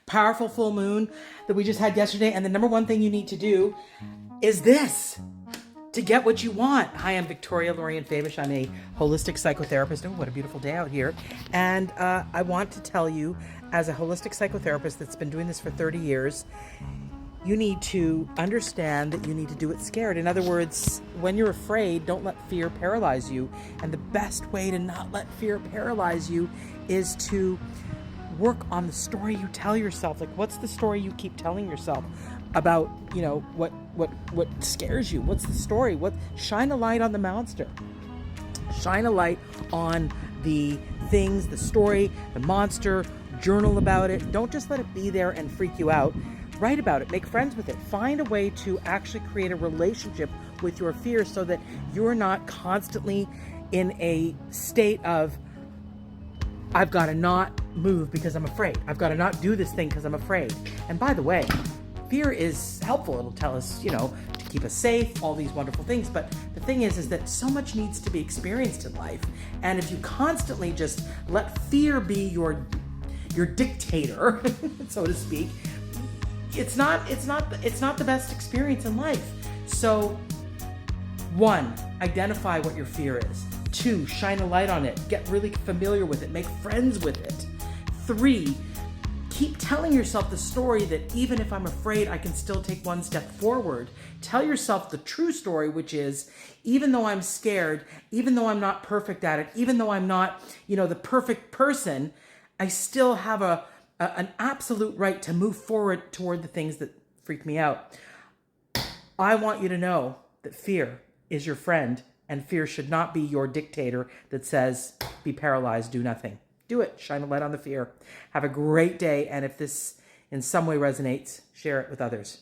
powerful full moon that we just had yesterday. And the number one thing you need to do is this to get what you want. Hi, I'm Victoria Lorian Fabish. I'm a holistic psychotherapist. Oh, what a beautiful day out here. And I want to tell you, as a holistic psychotherapist that's been doing this for 30 years, you need to understand that you need to do it scared. In other words, when you're afraid, don't let fear paralyze you. And the best way to not let fear paralyze you is to work on the story you tell yourself. Like, what's the story you keep telling yourself about, you know, what scares you? What's the story? Shine a light on the monster. Shine a light on the things, the story, the monster. Journal about it. Don't just let it be there and freak you out. Write about it. Make friends with it. Find a way to actually create a relationship with your fear so that you're not constantly in a state of, I've got to not move because I'm afraid. I've got to not do this thing because I'm afraid. And by the way, fear is helpful. It'll tell us, you know, to keep us safe, all these wonderful things. But the thing is that so much needs to be experienced in life. And if you constantly just let fear be your dictator, so to speak, it's not the best experience in life. So 1, identify what your fear is. 2, shine a light on it. Get really familiar with it. Make friends with it. 3, keep telling yourself the story that even if I'm afraid, I can still take one step forward. Tell yourself the true story, which is, even though I'm scared, even though I'm not perfect at it, even though I'm not, you know, the perfect person, I still have an absolute right to move forward toward the things that freak me out. I want you to know that fear is your friend, and fear should not be your dictator that says, be paralyzed, do nothing. Do it. Shine a light on the fear. Have a great day. And if this in some way resonates, share it with others.